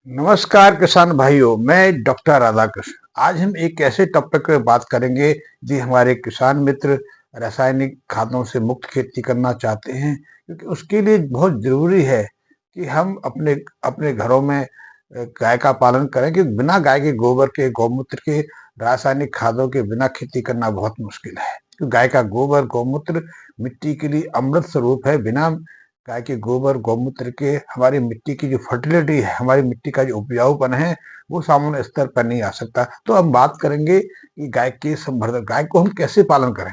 नमस्कार किसान भाइयों, मैं डॉक्टर राधाकृष्ण। आज हम एक ऐसे टॉपिक पे बात करेंगे जी। हमारे किसान मित्र रासायनिक खादों से मुक्त खेती करना चाहते हैं, क्योंकि उसके लिए बहुत जरूरी है कि हम अपने अपने घरों में गाय का पालन करें। कि बिना गाय के गोबर के, गौमूत्र के, रासायनिक खादों के बिना खेती करना बहुत मुश्किल है। क्योंकि गाय का गोबर, गौमूत्र मिट्टी के लिए अमृत स्वरूप है। बिना गाय के गोबर, गौमूत्र के हमारी मिट्टी की जो फर्टिलिटी है, हमारी मिट्टी का जो उपजाऊपन है, वो सामान्य स्तर पर नहीं आ सकता। तो हम बात करेंगे कि गाय के संवर्धन, गाय को हम कैसे पालन करें।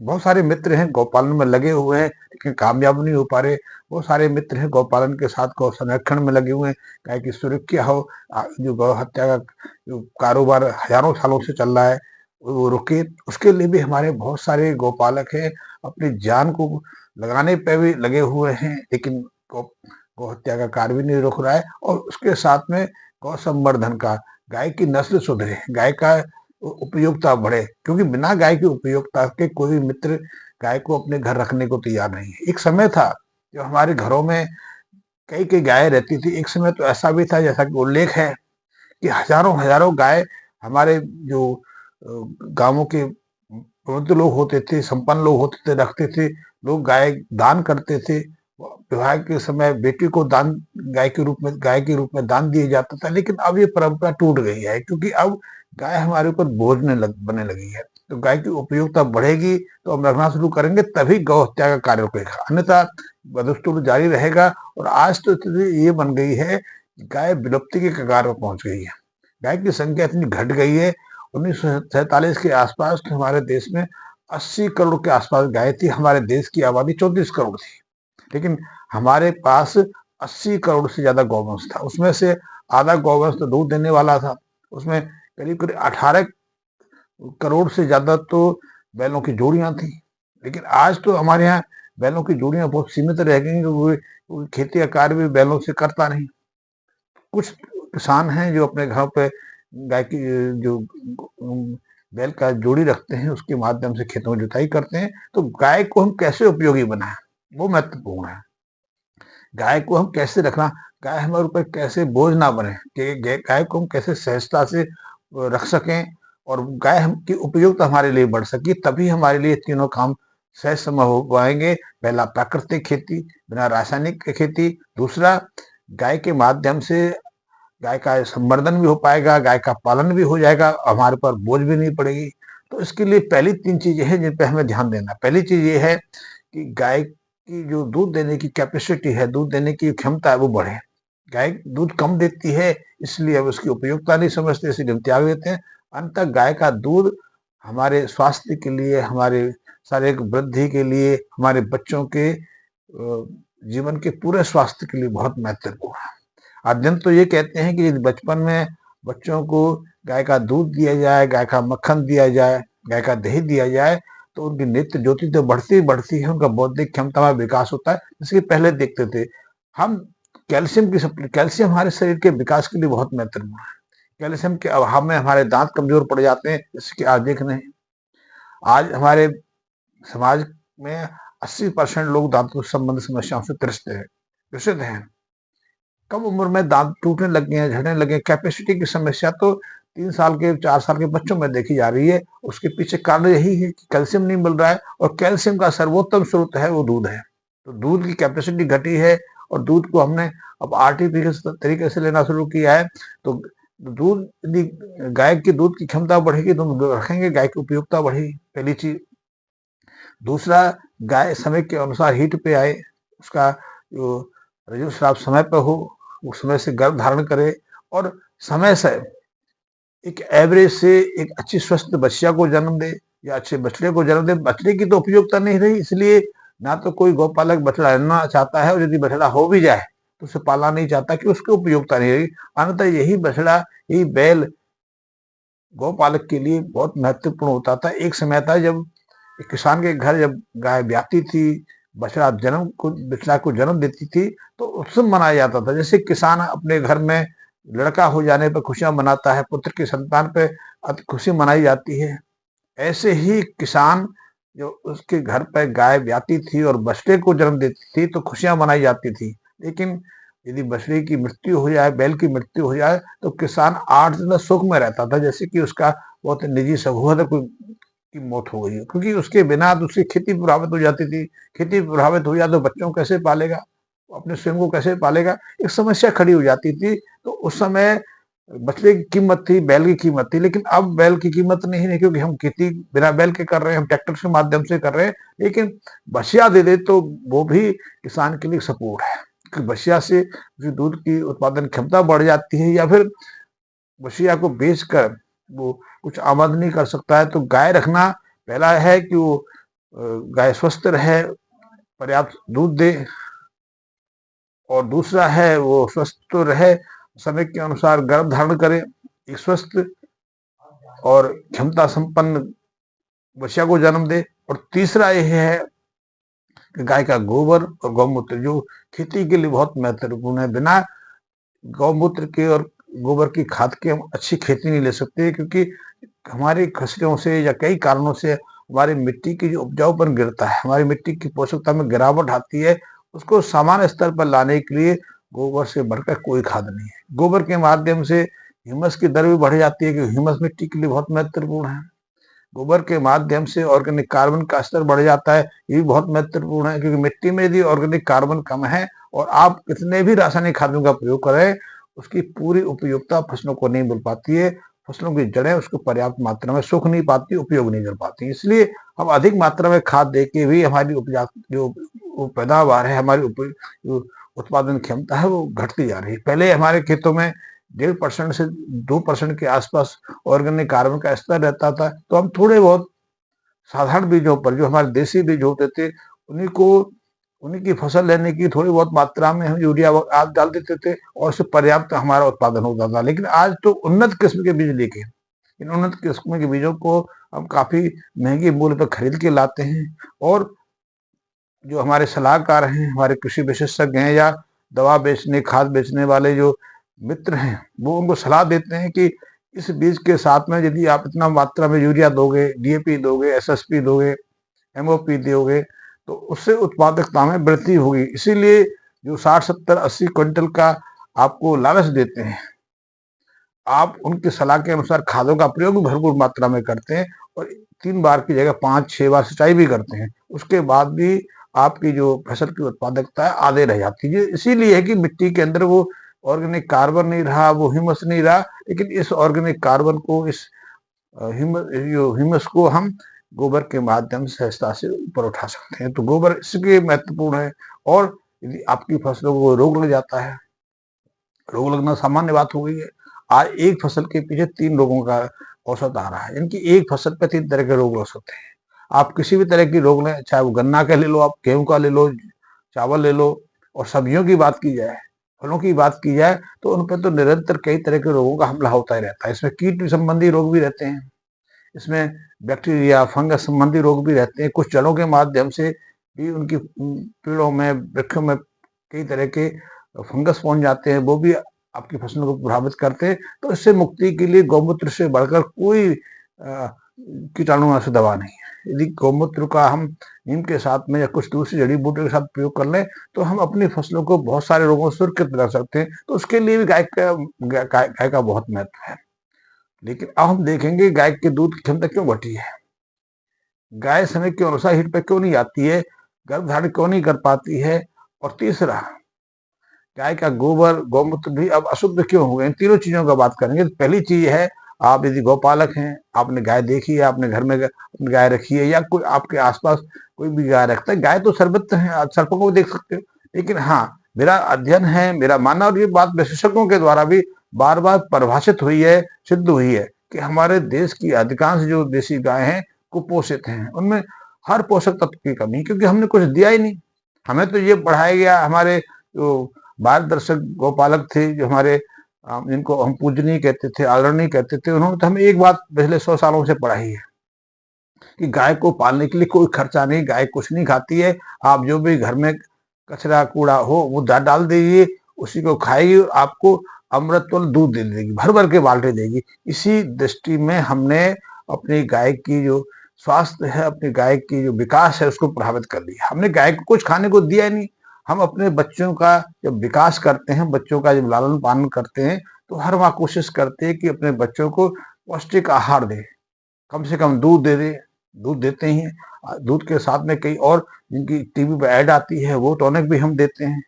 बहुत सारे मित्र हैं गौपालन में लगे हुए हैं, लेकिन कामयाब नहीं हो पा रहे। बहुत सारे मित्र हैं गौपालन के साथ गौ संरक्षण में लगे हुए हैं। गाय की सुरक्षा हो, जो गौ हत्या का जो कारोबार हजारों सालों से चल रहा है वो रुके। उसके लिए भी हमारे बहुत सारे गौपालक हैं, अपनी जान को लगाने पे भी लगे हुए हैं, लेकिन गौ गौ हत्या का कार्य भी नहीं रुक रहा है। और उसके साथ में गौ संवर्धन का, गाय की नस्ल सुधरे, गाय का उपयोगिता बढ़े। क्योंकि बिना गाय की उपयोगिता के कोई भी मित्र गाय को अपने घर रखने को तैयार नहीं है। एक समय था जब हमारे घरों में कई कई गायें रहती थी। एक समय तो ऐसा भी था, जैसा कि उल्लेख है, कि हजारों हजारों गाय हमारे जो गांवों के वृद्ध लोग होते थे, संपन्न लोग होते थे, रखते थे। लोग गाय दान करते थे। विवाह के समय बेटी को दान, गाय के रूप में दान दिया जाता था। लेकिन अब ये परंपरा टूट गई है, क्योंकि अब गाय हमारे ऊपर बनने लगी है। तो गाय की उपयोगिता बढ़ेगी तो हम रखना शुरू करेंगे, तभी गौ हत्या का कार्य रुकेगा, अन्यथा बदस्तूर जारी रहेगा। और आज तो स्थिति ये बन गई है कि गाय विलुप्ति के कगार पर पहुंच गई है। गाय की संख्या इतनी घट गई है। 1947 के आसपास तो हमारे देश में 80 करोड़ के आसपास गाय थी। हमारे देश की आबादी 34 करोड़ थी, लेकिन हमारे पास 80 करोड़ से ज्यादा गौवंश था। उसमें से आधा गौवंश तो दूध देने वाला था। उसमें करीब करीब 18 करोड़ से ज्यादा तो बैलों की जोड़ियां थी। लेकिन आज तो हमारे यहाँ बैलों की जोड़ियां बहुत सीमित रह गई, क्योंकि वो खेती का कार्य भी बैलों से करता नहीं। कुछ किसान हैं जो अपने घर पे गाय की जो बैल का जोड़ी रखते हैं, उसके माध्यम से खेतों में जुताई करते हैं। तो गाय को हम कैसे उपयोगी बनाएं, वो महत्वपूर्ण है। गाय को हम कैसे रखना, गाय हमारे ऊपर कैसे बोझ ना बने, कि गाय को हम कैसे सहजता से रख सकें, और गाय हम की उपयोगिता हमारे लिए बढ़ सके, तभी हमारे लिए तीनों काम सहज समय हो पाएंगे। पहला, प्राकृतिक खेती, बिना रासायनिक खेती। दूसरा, गाय के माध्यम से गाय का संवर्धन भी हो पाएगा, गाय का पालन भी हो जाएगा, हमारे पर बोझ भी नहीं पड़ेगी। तो इसके लिए पहली 3 चीजें हैं जिन पे हमें ध्यान देना। पहली चीज ये है कि गाय की जो दूध देने की कैपेसिटी है, दूध देने की क्षमता है, वो बढ़े। गाय दूध कम देती है, इसलिए अब उसकी उपयोगिता नहीं समझते, इसलिए हम त्याग देते हैं। अंततः गाय का दूध हमारे स्वास्थ्य के लिए, हमारे शारीरिक वृद्धि के लिए, हमारे बच्चों के जीवन के पूरे स्वास्थ्य के लिए बहुत महत्वपूर्ण है। अध्ययन तो ये कहते हैं कि यदि बचपन में बच्चों को गाय का दूध दिया जाए, गाय का मक्खन दिया जाए, गाय का दही दिया जाए, तो उनकी नेत्र ज्योति तो बढ़ती बढ़ती है, उनका बौद्धिक क्षमता में विकास होता है। इसके पहले देखते थे हम कैल्शियम हमारे शरीर के विकास के लिए बहुत महत्वपूर्ण है। कैल्शियम के अभाव में हमारे दांत कमजोर पड़ जाते हैं, इसके आज देख रहे हैं। आज हमारे समाज में 80% लोग दांतों से संबंधित समस्याओं से ग्रसित हैं। कम उम्र में दांत टूटने लगे हैं, झड़ने लगे हैं। कैपेसिटी की समस्या तो 3 साल के, 4 साल के बच्चों में देखी जा रही है। उसके पीछे कारण यही है कि कैल्शियम नहीं मिल रहा है, और कैल्शियम का सर्वोत्तम स्रोत है वो दूध है। तो दूध की कैपेसिटी घटी है, और दूध को हमने अब आर्टिफिशियल तरीके से लेना शुरू किया है। तो दूध, यदि गाय की दूध की क्षमता बढ़ेगी तो हम रखेंगे, गाय की उपयोगिता बढ़ेगी, पहली चीज। दूसरा, गाय समय के अनुसार हीट पे आए, उसका जो ऋजुस्राव समय पर हो, वो समय से गर्भ धारण करे, और समय से एक एवरेज से एक अच्छी स्वस्थ बच्चिया को जन्म दे, या अच्छे बछड़े को जन्म दे। बछड़े की तो उपयोगिता नहीं रही, इसलिए ना तो कोई गौपालक बछड़ा लेना चाहता है, और यदि बछड़ा हो भी जाए तो उसे पालना नहीं चाहता, कि उसकी उपयोगिता नहीं रही। अन्यथा यही बछड़ा, यही बैल गौपालक के लिए बहुत महत्वपूर्ण होता था। एक समय था जब एक किसान के घर जब गाय ब्याती थी, बछड़ा को जन्म देती थी, तो उत्सव मनाया जाता था। जैसे किसान अपने घर में लड़का हो जाने पर खुशियां मनाता है, पुत्र की संतान पे खुशी मनाई जाती है, ऐसे ही किसान जो उसके घर पर गाय ब्याती थी और बछड़े को जन्म देती थी तो खुशियां मनाई जाती थी। लेकिन यदि बछड़ी की मृत्यु हो जाए, बैल की मृत्यु हो जाए, तो किसान 8 दिन तक शोक में रहता था, जैसे कि उसका बहुत निजी संबंध कोई की मौत हो गई है, क्योंकि उसके बिना तो उसकी खेती प्रभावित हो जाती थी। खेती प्रभावित हो जाए तो बच्चों को कैसे पालेगा, अपने स्वयं को कैसे पालेगा, एक समस्या खड़ी हो जाती थी। तो उस समय बछड़े की कीमत थी, बैल की कीमत थी, लेकिन अब बैल की कीमत नहीं है, क्योंकि हम खेती बिना बैल के कर रहे हैं, हम ट्रैक्टर के माध्यम से कर रहे हैं। लेकिन बछिया दे दे तो वो भी किसान के लिए सपोर्ट है, कि बछिया से दूध की उत्पादन क्षमता बढ़ जाती है, या फिर बछिया को बेचकर वो कुछ आमदनी कर सकता है। तो गाय रखना पहला है कि वो गाय स्वस्थ रहे, पर्याप्त दूध दे, और दूसरा है वो स्वस्थ तो रहे, समय के अनुसार गर्भ धारण करे, एक स्वस्थ और क्षमता संपन्न बछिया को जन्म दे। और तीसरा यह है कि गाय का गोबर और गौमूत्र जो खेती के लिए बहुत महत्वपूर्ण है। बिना गौमूत्र के और गोबर की खाद के हम अच्छी खेती नहीं ले सकते, क्योंकि हमारी फसलों से या कई कारणों से हमारी मिट्टी की जो उपजाऊपन गिरता है, हमारी मिट्टी की पोषकता में गिरावट आती है। उसको सामान्य स्तर पर लाने के लिए गोबर से बढ़कर कोई खाद नहीं है। गोबर के माध्यम से ह्यूमस की दर भी बढ़ जाती है, क्योंकि ह्यूमस मिट्टी के लिए बहुत महत्वपूर्ण है। गोबर के माध्यम से ऑर्गेनिक कार्बन का स्तर बढ़ जाता है, ये भी बहुत महत्वपूर्ण है, क्योंकि मिट्टी में यदि ऑर्गेनिक कार्बन कम है और आप कितने भी रासायनिक खादों का प्रयोग करें, उसकी पूरी उपयोगिता फसलों को नहीं मिल पाती है। फसलों की जड़ें उसको पर्याप्त मात्रा में सूख नहीं पाती, उपयोग नहीं कर पाती। इसलिए हम अधिक मात्रा में खाद दे के भी हमारी उपजा जो पैदावार है, हमारी उत्पादन क्षमता है, वो घटती जा रही है। पहले हमारे खेतों में 1.5% से 2% के आसपास ऑर्गेनिक कार्बन का स्तर रहता था। तो हम थोड़े बहुत साधारण बीजों पर, जो हमारे देसी बीज होते थे, उन्हीं की फसल लेने की थोड़ी बहुत मात्रा में हम यूरिया आदि डाल देते थे, और उससे पर्याप्त हमारा उत्पादन होता था। लेकिन आज तो उन्नत किस्म के बीज लेके, इन उन्नत किस्म के बीजों को हम काफी महंगे मूल्य पर खरीद के लाते हैं, और जो हमारे सलाहकार हैं, हमारे कृषि विशेषज्ञ हैं, या दवा बेचने, खाद बेचने वाले जो मित्र हैं, वो उनको सलाह देते हैं कि इस बीज के साथ में यदि आप इतना मात्रा में यूरिया दोगे, डीएपी दोगे, एसएसपी दोगे, एमओपी दोगे, तो उससे उत्पादकता में वृद्धि होगी। इसीलिए जो 60, 70, 80 क्विंटल का आपको लालच देते हैं, आप उनकी सलाह के अनुसार खादों का प्रयोग भरपूर मात्रा में करते हैं, और 3 बार की जगह 5-6 बार सिंचाई भी करते हैं। उसके बाद भी आपकी जो फसल की उत्पादकता है आधे रह जाती है। इसीलिए है कि मिट्टी के अंदर वो ऑर्गेनिक कार्बन नहीं रहा, वो ह्यूमस नहीं रहा। लेकिन इस ऑर्गेनिक कार्बन को, इस ह्यूमस को हम गोबर के माध्यम से सहजता से ऊपर उठा सकते हैं। तो गोबर इसलिए महत्वपूर्ण है। और यदि आपकी फसलों को रोग लग जाता है, रोग लगना सामान्य बात हो गई है। आज एक फसल के पीछे 3 रोगों का औसत आ रहा है, यानी कि एक फसल पे 3 तरह के रोग लग सकते हैं। आप किसी भी तरह की रोग लें, चाहे वो गन्ना का ले लो, आप गेहूं का ले लो, चावल ले लो, और सब्जियों की बात की जाए, फलों की बात की जाए, तो उन पर तो निरंतर कई तरह के रोगों का हमला होता ही रहता है। इसमें कीट संबंधी रोग भी रहते हैं, इसमें बैक्टीरिया, फंगस संबंधी रोग भी रहते हैं। कुछ जड़ों के माध्यम से भी उनकी पेड़ों में, वृक्षों में कई तरह के फंगस पहुंच जाते हैं, वो भी आपकी फसलों को प्रभावित करते हैं। तो इससे मुक्ति के लिए गौमूत्र से बढ़कर कोई कीटाणुनाशक दवा नहीं है। यदि गौमूत्र का हम नीम के साथ में या कुछ दूसरी जड़ी बूटियों के साथ प्रयोग कर लें, तो हम अपनी फसलों को बहुत सारे रोगों से सुरक्षित रख सकते हैं। तो उसके लिए भी गाय का बहुत महत्व है। लेकिन अब हम देखेंगे गाय के दूध की क्षमता क्यों घटी है, गाय समय के अनुसार हिट पे क्यों नहीं आती है, गर्भधारण क्यों नहीं कर पाती है, और तीसरा, गाय का गोबर, गौमूत्र भी अब अशुद्ध क्यों हो गए। इन तीनों चीजों का बात करेंगे। तो पहली चीज है, आप यदि गौपालक हैं, आपने गाय देखी है, आपने घर में गाय रखी है, या कोई आपके आसपास कोई भी गाय रखता है, गाय तो सर्वत्र है, आप सर्पों को देख सकते हो। लेकिन हाँ, मेरा अध्ययन है, मेरा मानना, और ये बात विशेषज्ञों के द्वारा भी बार बार परिभाषित हुई है, सिद्ध हुई है, कि हमारे देश की अधिकांश जो देसी गाय हैं कुपोषित हैं, उनमें हर पोषक तत्व की कमी, क्योंकि हमने कुछ दिया ही नहीं। हमें तो ये पढ़ाया गया, हमारे जो मार्गदर्शक गौपालक थे, जो हमारे जिनको हम पूजनीय कहते थे, आदरणीय कहते थे, उन्होंने तो हमें एक बात पिछले 100 सालों से पढ़ाई है कि गाय को पालने के लिए कोई खर्चा नहीं, गाय कुछ नहीं खाती है। आप जो भी घर में कचरा कूड़ा हो वो डाल दीजिए, उसी को खाएगी, और आपको अमृत तुल्य दूध दे देगी, भर भर के बाल्टी देगी। इसी दृष्टि में हमने अपनी गाय की जो स्वास्थ्य है, अपनी गाय की जो विकास है, उसको प्रभावित कर दिया। हमने गाय को कुछ खाने को दिया ही नहीं। हम अपने बच्चों का जब विकास करते हैं, बच्चों का जब लालन पालन करते हैं, तो हर माँ कोशिश करते हैं कि अपने बच्चों को पौष्टिक आहार दे, कम से कम दूध दे दे, दूध देते ही हैं। दूध के साथ में कई और जिनकी टीवी पे ऐड आती है वो टॉनिक भी हम देते हैं।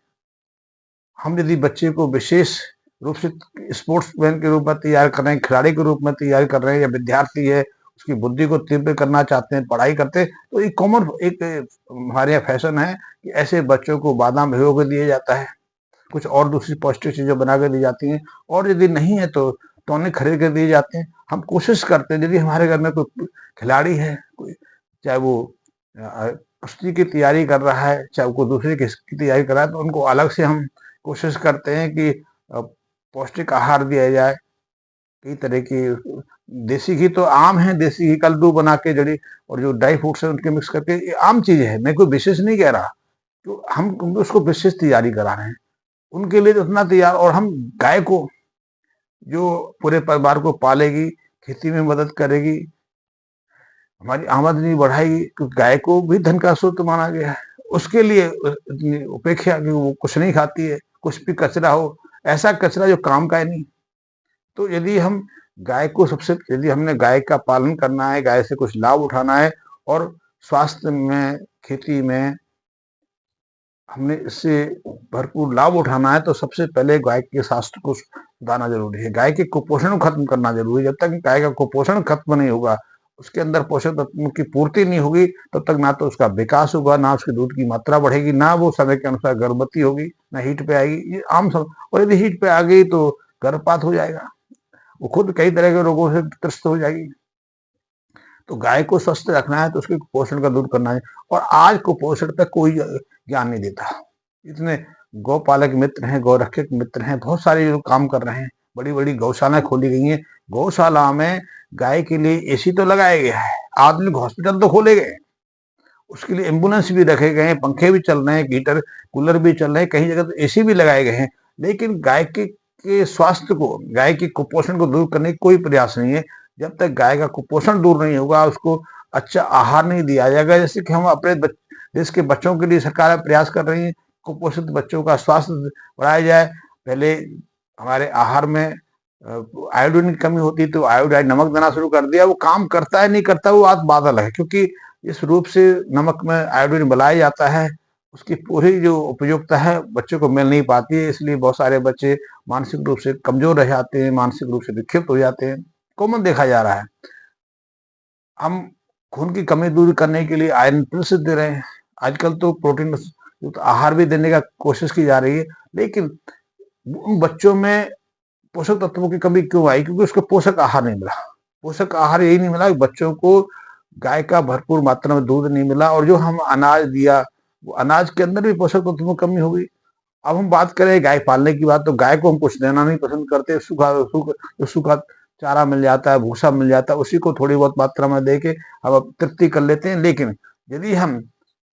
हम यदि बच्चे को विशेष रूप से स्पोर्ट्समैन के रूप में तैयार कर रहे हैं, खिलाड़ी के रूप में तैयार कर रहे हैं, या विद्यार्थी है उसकी बुद्धि को तीव्र करना चाहते हैं, पढ़ाई करते हैं, तो एक कॉमन एक हमारे यहाँ फैशन है कि ऐसे बच्चों को बादाम भिगो के दिया जाता है, कुछ और दूसरी पौष्टिक चीजें बना के दी जाती हैं, और यदि नहीं है तो टॉनिक खरीद के दिए जाते हैं। हम कोशिश करते हैं यदि हमारे घर में कोई खिलाड़ी है, कोई चाहे वो कुश्ती की तैयारी कर रहा है, चाहे कोई दूसरी की तैयारी कर रहा है, तो उनको अलग से हम कोशिश करते हैं कि पौष्टिक आहार दिया जाए। कई तरह की देसी घी तो आम है, देसी घी कद्दू बना के जड़ी और जो ड्राई फ्रूट्स है उनके मिक्स करके, ये आम चीज है, मैं कोई विशेष नहीं कह रहा, तो हम उसको विशेष तैयारी करा रहे हैं उनके लिए, तो उतना तैयार। और हम गाय को जो पूरे परिवार को पालेगी, खेती में मदद करेगी, हमारी आमदनी बढ़ाएगी, क्योंकि गाय को भी धन का स्रोत माना गया है, उसके लिए इतनी उपेक्षा कि वो कुछ नहीं खाती है, कुछ भी कचरा हो, ऐसा कचरा जो काम का है नहीं। तो यदि हम गाय को सबसे, यदि हमने गाय का पालन करना है, गाय से कुछ लाभ उठाना है, और स्वास्थ्य में, खेती में हमने इससे भरपूर लाभ उठाना है, तो सबसे पहले गाय के स्वास्थ्य को सुधारना जरूरी है। गाय के कुपोषण को खत्म करना जरूरी है। जब तक गाय का कुपोषण खत्म नहीं होगा, उसके अंदर पोषक तत्वों की पूर्ति नहीं होगी, तब तक ना तो उसका विकास होगा, ना उसके दूध की मात्रा बढ़ेगी, ना वो समय के अनुसार गर्भवती होगी, ना हीट पे आएगी। ये आम सब, और यदि हीट पे आ गई तो गर्भपात हो जाएगा, वो खुद कई तरह के रोगों से त्रस्त हो जाएगी। तो गाय को स्वस्थ रखना है तो उसके कुपोषण का दूर करना है। और आज कुपोषण पे कोई ज्ञान नहीं देता। इतने गौपालक मित्र हैं, गौरक्षक मित्र हैं, बहुत सारे जो काम कर रहे हैं, बड़ी बड़ी गौशालाएं खोली गई हैं। गौशाला में गाय के लिए एसी तो लगाया गया है, आधुनिक हॉस्पिटल तो खोले गए, उसके लिए एम्बुलेंस भी रखे गए हैं, पंखे भी चल रहे हैं, हीटर कूलर भी चल रहे हैं, कहीं जगह तो एसी भी लगाए गए हैं। लेकिन गाय के स्वास्थ्य को, गाय के कुपोषण को दूर करने की कोई प्रयास नहीं है। जब तक गाय का कुपोषण दूर नहीं होगा, उसको अच्छा आहार नहीं दिया जाएगा, जैसे कि हम अपने देश के बच्चों के लिए सरकार प्रयास कर रही है, कुपोषित बच्चों का स्वास्थ्य बढ़ाया जाए। पहले हमारे आहार में आयोडीन की कमी होती, तो आयोडाइड नमक देना शुरू कर दिया। वो काम करता है नहीं करता वो बात अलग है, क्योंकि इस रूप से नमक में आयोडीन मिलाया जाता है, उसकी पूरी जो उपयोगिता है बच्चों को मिल नहीं पाती है। इसलिए बहुत सारे बच्चे मानसिक रूप से कमजोर रह जाते हैं, मानसिक रूप से विक्षिप्त हो जाते हैं, कॉमन देखा जा रहा है। हम खून की कमी दूर करने के लिए आयरन पिल्स दे रहे हैं, आजकल तो प्रोटीन युक्त आहार भी देने का कोशिश की जा रही है। लेकिन उन बच्चों में पोषक तत्वों की कमी क्यों आई? क्योंकि उसको पोषक आहार नहीं मिला। पोषक आहार यही नहीं मिला कि बच्चों को गाय का भरपूर मात्रा में दूध नहीं मिला, और जो हम अनाज दिया, वो अनाज के अंदर भी पोषक तत्वों की कमी हो गई। अब हम बात करें गाय पालने की बात, तो गाय को हम कुछ देना नहीं पसंद करते। सूखा चारा मिल जाता है, भूसा मिल जाता है, उसी को थोड़ी बहुत मात्रा में दे के हम तृप्ति कर लेते हैं। लेकिन यदि हम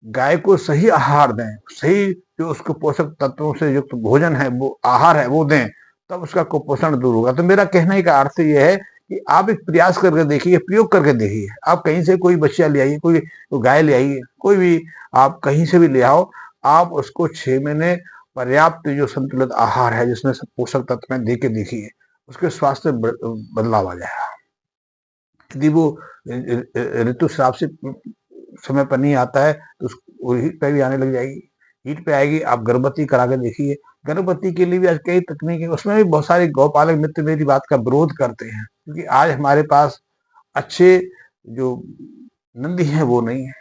गाय को सही आहार दें, सही जो उसको पोषक तत्वों से युक्त भोजन है, वो आहार है, वो दें, तब उसका कुपोषण दूर होगा। तो मेरा कहने का अर्थ यह है कि आप एक प्रयास करके देखिए, प्रयोग करके देखिए। आप कहीं से कोई बच्चा ले आइए, कोई गाय ले आइए, कोई भी आप कहीं से भी ले आओ, आप उसको 6 महीने पर्याप्त जो संतुलित आहार है जिसमें सब पोषक तत्व दे के देखिए, उसके स्वास्थ्य बदलाव आ जाएगा। यदि वो ऋतुस्राव से समय पर नहीं आता है तो उसको हीट पे भी आने लग जाएगी, हीट पे आएगी। आप गर्भवती करा के देखिए, गर्भवती के लिए भी आज कई तकनीक, उसमें भी बहुत सारे गौपालक मित्र मेरी बात का विरोध करते हैं, क्योंकि आज हमारे पास अच्छे जो नंदी है वो नहीं है।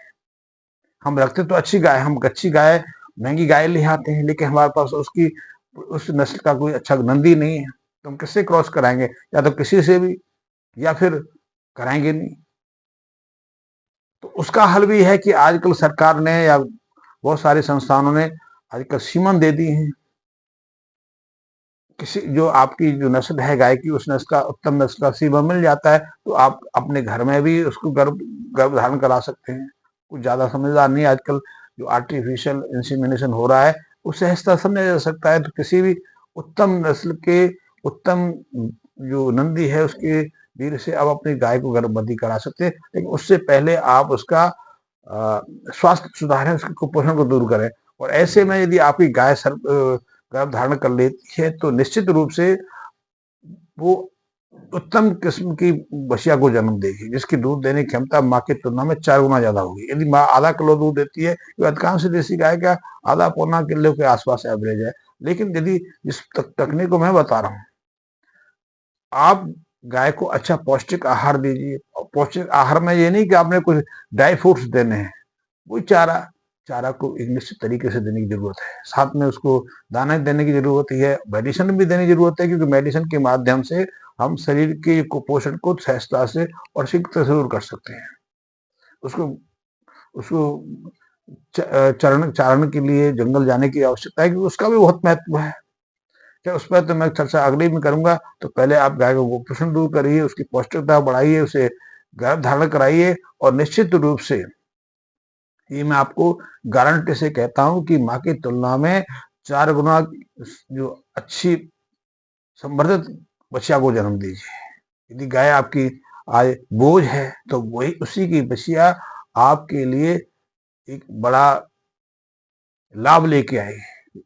हम रखते तो अच्छी गाय, हम अच्छी गाय, महंगी गाय ले आते हैं, लेकिन हमारे पास उसकी उस नस्ल का कोई अच्छा नंदी नहीं है, तो हम किससे क्रॉस कराएंगे? या तो किसी से भी, या फिर कराएंगे नहीं। तो उसका हल भी है कि आजकल सरकार ने या बहुत सारी संस्थानों ने आजकल सीमन दे दी है। किसी जो आपकी जो नस्ल है गाय की, उस नस्ल का, उत्तम नस्ल का सीमन मिल जाता है, तो आप अपने घर में भी उसको गर्भ धारण करा सकते हैं। कुछ ज्यादा समझदार नहीं, आजकल जो आर्टिफिशियल इंसीमिनेशन हो रहा है उससे सहजता समझा जा सकता है। तो किसी भी उत्तम नस्ल के, उत्तम जो नंदी है उसके वीर से आप अपनी गाय को गर्भवती करा सकते हैं। लेकिन उससे पहले आप उसका स्वास्थ्य सुधारें, उसके कुपोषण को दूर करें। और ऐसे में यदि आपकी गाय गर्भ धारण कर लेती है तो निश्चित रूप से वो उत्तम किस्म की बछिया को जन्म देगी, जिसकी दूध देने की क्षमता माँ की तुलना में 4 गुना ज्यादा होगी। यदि माँ आधा किलो दूध देती है तो अधिकांश देसी गाय का आधा पौना किलो के आसपास एवरेज है। लेकिन यदि जिस तकनीक को मैं बता रहा हूँ, आप गाय को अच्छा पौष्टिक आहार दीजिए। पौष्टिक आहार में ये नहीं कि आपने कुछ ड्राई फ्रूट्स देने हैं, वही चारा चारा को एक निश्चित तरीके से देने की जरूरत है। साथ में उसको दाना देने की जरूरत है, मेडिसिन भी देने की जरूरत है, क्योंकि मेडिसिन के माध्यम से हम शरीर के कुपोषण को सहजता से और शीघ्रता से दूर कर सकते हैं। उसको उसको चरण चारण के लिए जंगल जाने की आवश्यकता है, क्योंकि उसका भी बहुत महत्व है। क्या उस पर तो मैं चर्चा अगले में करूंगा। तो पहले आप गाय को कुपोषण दूर करिए, उसकी पौष्टिकता बढ़ाइए, उसे गर्भ धारण कराइए, और निश्चित रूप से ये मैं आपको गारंटी से कहता हूं कि माँ की तुलना में 4 गुना जो अच्छी संवर्धित बछिया को जन्म दीजिए। यदि गाय आपकी आज बोझ है तो वही उसी की बछिया आपके लिए एक बड़ा लाभ लेके आएगी,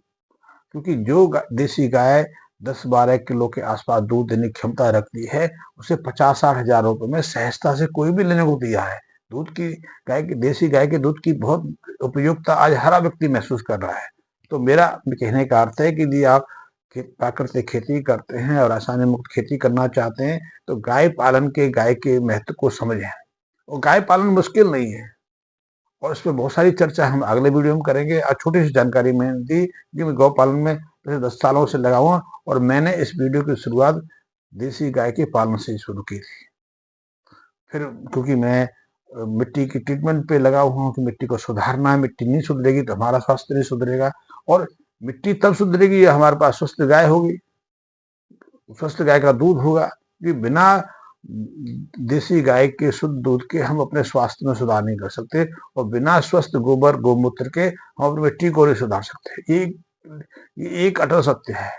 क्योंकि जो देसी गाय 10-12 किलो के आसपास दूध देने की क्षमता रखती है, उसे 50-60 हजार रुपए में सहजता से कोई भी लेने को तैयार है। दूध की देसी गाय के दूध की बहुत उपयोगिता आज हर व्यक्ति महसूस कर रहा है। तो मेरा कहने का अर्थ है कि यदि आप प्राकृतिक खेती करते हैं और रासायनिक मुक्त खेती करना चाहते हैं तो गाय के महत्व को समझें। और गाय पालन मुश्किल नहीं है, और इस पर बहुत सारी चर्चा हम अगले वीडियो में करेंगे। आज छोटी सी जानकारी मैंने दी कि मैं गौ पालन में पिछले 10 सालों से लगा हुआ, और मैंने इस वीडियो की शुरुआत देसी गाय के पालन से शुरू की थी। फिर क्योंकि मैं मिट्टी की ट्रीटमेंट पे लगा हुआ हूँ कि मिट्टी को सुधारना है, मिट्टी नहीं सुधरेगी तो हमारा स्वास्थ्य नहीं सुधरेगा, और मिट्टी तब सुधरेगी या हमारे पास स्वस्थ गाय होगी, स्वस्थ गाय का दूध होगा। कि बिना देसी गाय के शुद्ध दूध के हम अपने स्वास्थ्य में सुधार नहीं कर सकते, और बिना स्वस्थ गोबर गोमूत्र के हम अपनी मिट्टी को नहीं सुधार सकते। ये एक अटल सत्य है।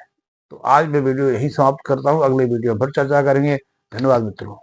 तो आज मैं वीडियो यही समाप्त करता हूँ, अगले वीडियो पर चर्चा करेंगे। धन्यवाद मित्रों।